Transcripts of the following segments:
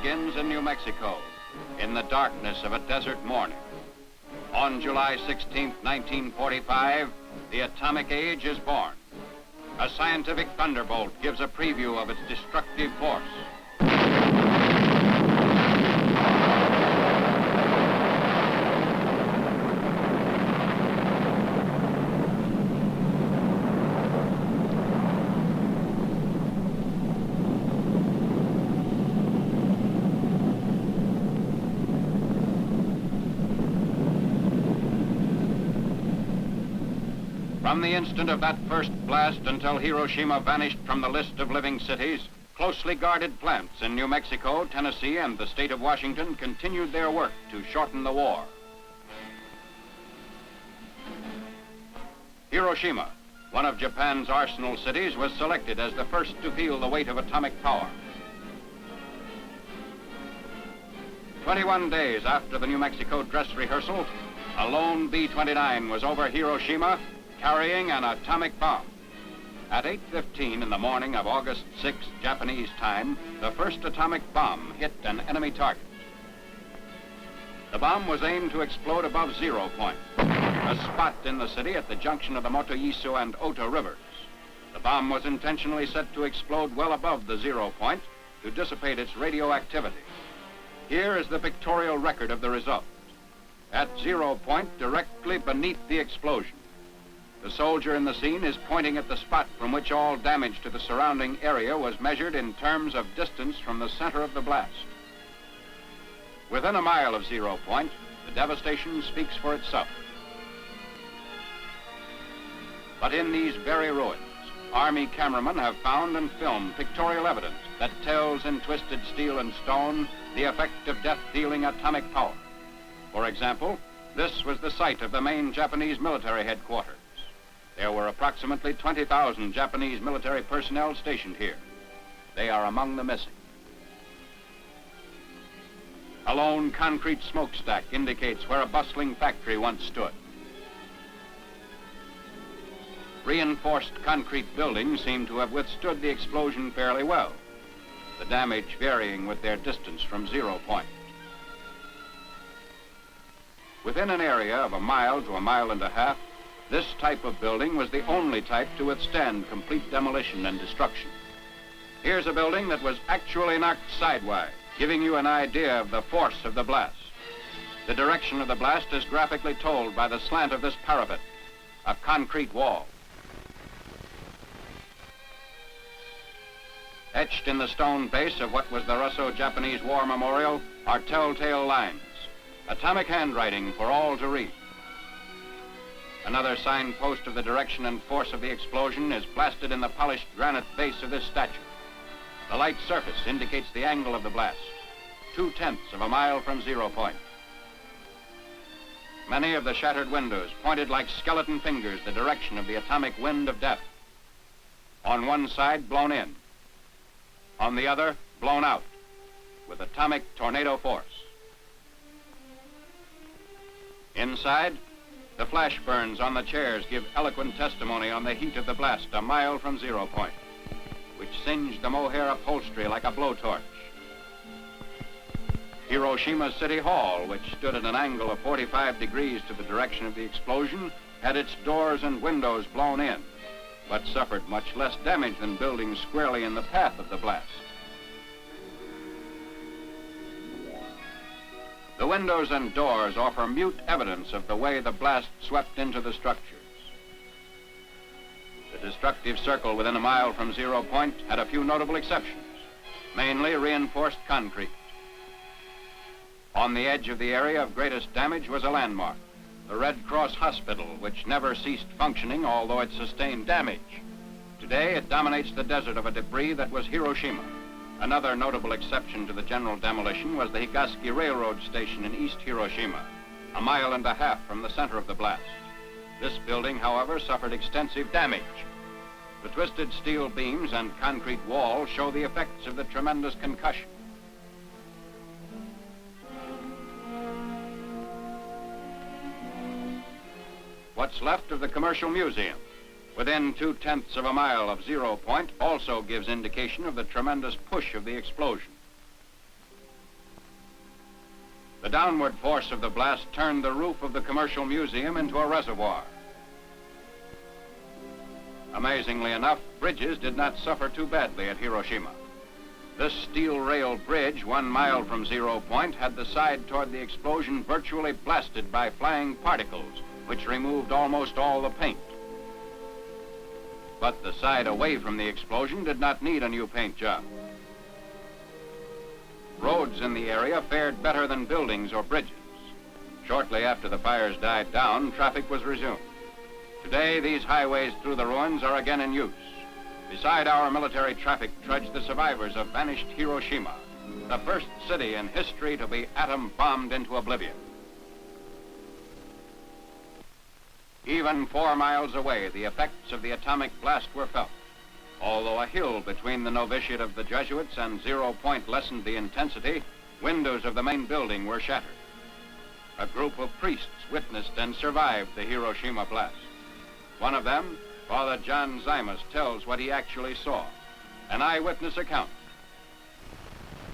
begins in New Mexico, in the darkness of a desert morning. On July 16, 1945, the atomic age is born. A scientific thunderbolt gives a preview of its destructive force. From the instant of that first blast until Hiroshima vanished from the list of living cities, closely guarded plants in New Mexico, Tennessee, and the state of Washington continued their work to shorten the war. Hiroshima, one of Japan's arsenal cities, was selected as the first to feel the weight of atomic power. 21 days after the New Mexico dress rehearsal, a lone B-29 was over Hiroshima, carrying an atomic bomb. At 8:15 in the morning of August 6, Japanese time, the first atomic bomb hit an enemy target. The bomb was aimed to explode above 0 point, a spot in the city at the junction of the Motoyisu and Ota rivers. The bomb was intentionally set to explode well above the 0 point to dissipate its radioactivity. Here is the pictorial record of the result. At 0 point, directly beneath the explosion, the soldier in the scene is pointing at the spot from which all damage to the surrounding area was measured in terms of distance from the center of the blast. Within a mile of 0 point, the devastation speaks for itself. But in these very ruins, Army cameramen have found and filmed pictorial evidence that tells in twisted steel and stone the effect of death-dealing atomic power. For example, this was the site of the main Japanese military headquarters. There were approximately 20,000 Japanese military personnel stationed here. They are among the missing. A lone concrete smokestack indicates where a bustling factory once stood. Reinforced concrete buildings seem to have withstood the explosion fairly well, the damage varying with their distance from 0 point. Within an area of a mile to a mile and a half, this type of building was the only type to withstand complete demolition and destruction. Here's a building that was actually knocked sidewise, giving you an idea of the force of the blast. The direction of the blast is graphically told by the slant of this parapet, a concrete wall. Etched in the stone base of what was the Russo-Japanese War Memorial are telltale lines, atomic handwriting for all to read. Another signpost of the direction and force of the explosion is blasted in the polished granite base of this statue. The light surface indicates the angle of the blast, 2/10 of a mile from 0 point. Many of the shattered windows pointed like skeleton fingers the direction of the atomic wind of death. On one side, blown in. On the other, blown out, with atomic tornado force. Inside, the flash burns on the chairs give eloquent testimony on the heat of the blast a mile from 0 point, which singed the mohair upholstery like a blowtorch. Hiroshima City Hall, which stood at an angle of 45 degrees to the direction of the explosion, had its doors and windows blown in, but suffered much less damage than buildings squarely in the path of the blast. The windows and doors offer mute evidence of the way the blast swept into the structures. The destructive circle within a mile from 0 point had a few notable exceptions, mainly reinforced concrete. On the edge of the area of greatest damage was a landmark, the Red Cross Hospital, which never ceased functioning, although it sustained damage. Today, it dominates the desert of a debris that was Hiroshima. Another notable exception to the general demolition was the Higaski Railroad Station in East Hiroshima, a mile and a half from the center of the blast. This building, however, suffered extensive damage. The twisted steel beams and concrete wall show the effects of the tremendous concussion. What's left of the Commercial Museum, within 2/10 of a mile of 0 point, also gives indication of the tremendous push of the explosion. The downward force of the blast turned the roof of the commercial museum into a reservoir. Amazingly enough, bridges did not suffer too badly at Hiroshima. This steel rail bridge, 1 mile from zero point, had the side toward the explosion virtually blasted by flying particles, which removed almost all the paint. But the side away from the explosion did not need a new paint job. Roads in the area fared better than buildings or bridges. Shortly after the fires died down, traffic was resumed. Today, these highways through the ruins are again in use. Beside our military traffic trudge the survivors of vanished Hiroshima, the first city in history to be atom-bombed into oblivion. Even 4 miles away, the effects of the atomic blast were felt. Although a hill between the novitiate of the Jesuits and zero point lessened the intensity, windows of the main building were shattered. A group of priests witnessed and survived the Hiroshima blast. One of them, Father John Zymus, tells what he actually saw. An eyewitness account.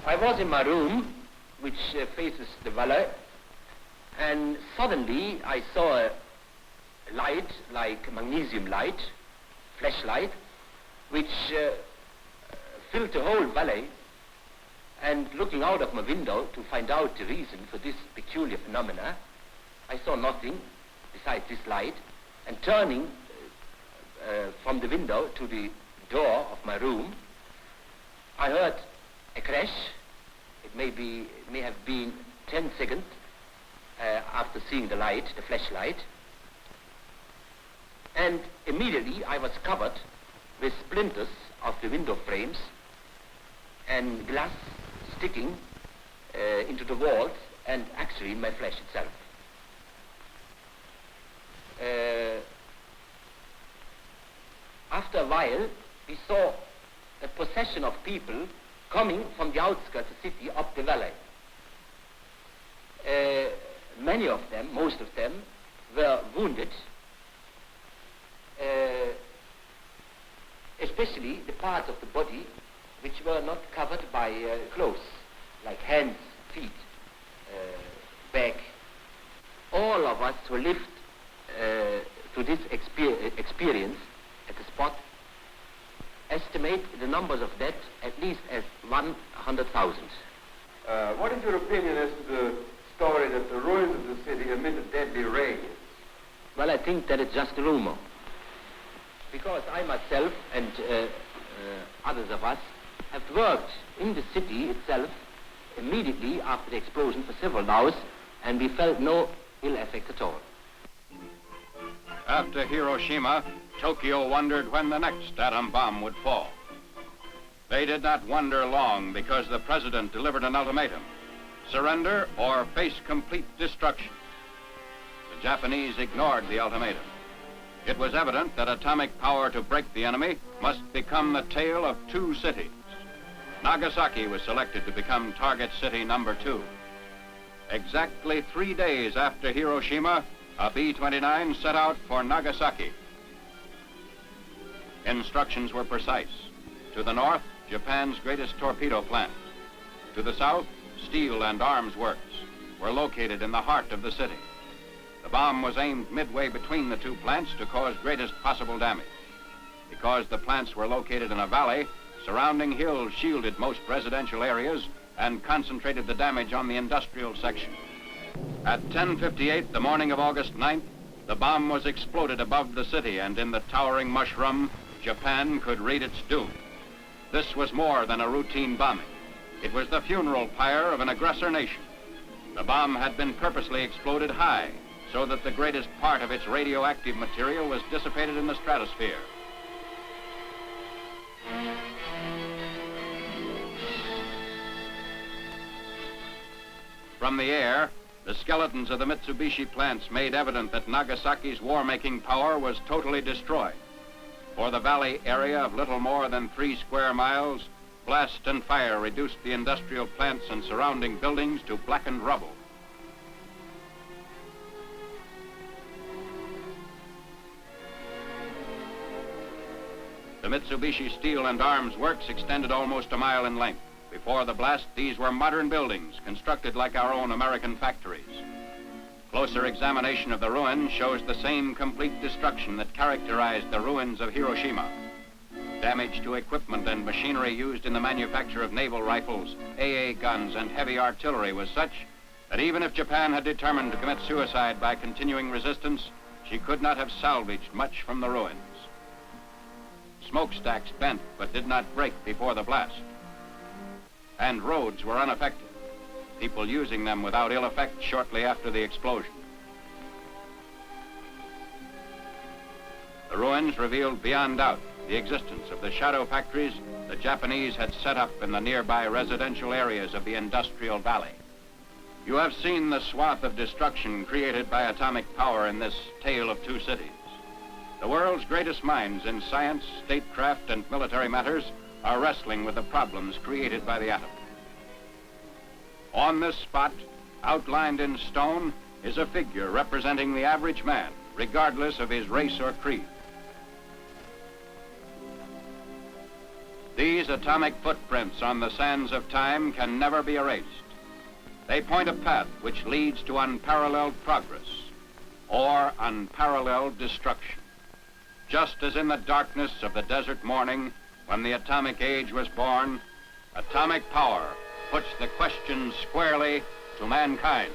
I was in my room, which faces the valley, and suddenly I saw a light, like magnesium light, flashlight, which filled the whole valley. And looking out of my window to find out the reason for this peculiar phenomena, I saw nothing besides this light. And turning from the window to the door of my room, I heard a crash. It may have been 10 seconds after seeing the light, the flashlight. And immediately I was covered with splinters of the window frames and glass sticking into the walls and actually in my flesh itself. After a while, we saw a procession of people coming from the outskirts of the city up the valley. Many of them, most of them, were wounded, especially the parts of the body which were not covered by clothes, like hands, feet, back. All of us who lived to this experience at the spot estimate the numbers of death at least as 100,000. What is your opinion as to the story that the ruins of the city emitted deadly rays? Well, I think that it's just a rumor. Because I myself and others of us have worked in the city itself immediately after the explosion for several hours, and we felt no ill effect at all. After Hiroshima, Tokyo wondered when the next atom bomb would fall. They did not wonder long because the president delivered an ultimatum: surrender or face complete destruction. The Japanese ignored the ultimatum. It was evident that atomic power to break the enemy must become the tale of 2 cities. Nagasaki was selected to become target city number 2. Exactly 3 days after Hiroshima, a B-29 set out for Nagasaki. Instructions were precise. To the north, Japan's greatest torpedo plant. To the south, steel and arms works were located in the heart of the city. The bomb was aimed midway between the 2 plants to cause greatest possible damage. Because the plants were located in a valley, surrounding hills shielded most residential areas and concentrated the damage on the industrial section. At 10:58 the morning of August 9th, the bomb was exploded above the city, and in the towering mushroom, Japan could read its doom. This was more than a routine bombing. It was the funeral pyre of an aggressor nation. The bomb had been purposely exploded high, so that the greatest part of its radioactive material was dissipated in the stratosphere. From the air, the skeletons of the Mitsubishi plants made evident that Nagasaki's war-making power was totally destroyed. For the valley area of little more than 3 square miles, blast and fire reduced the industrial plants and surrounding buildings to blackened rubble. The Mitsubishi Steel and Arms Works extended almost a mile in length. Before the blast, these were modern buildings constructed like our own American factories. Closer examination of the ruins shows the same complete destruction that characterized the ruins of Hiroshima. Damage to equipment and machinery used in the manufacture of naval rifles, AA guns, and heavy artillery was such that even if Japan had determined to commit suicide by continuing resistance, she could not have salvaged much from the ruins. Smokestacks bent but did not break before the blast. And roads were unaffected, people using them without ill effect shortly after the explosion. The ruins revealed beyond doubt the existence of the shadow factories the Japanese had set up in the nearby residential areas of the industrial valley. You have seen the swath of destruction created by atomic power in this tale of two cities. The world's greatest minds in science, statecraft, and military matters are wrestling with the problems created by the atom. On this spot, outlined in stone, is a figure representing the average man, regardless of his race or creed. These atomic footprints on the sands of time can never be erased. They point a path which leads to unparalleled progress or unparalleled destruction. Just as in the darkness of the desert morning when the atomic age was born, atomic power puts the question squarely to mankind.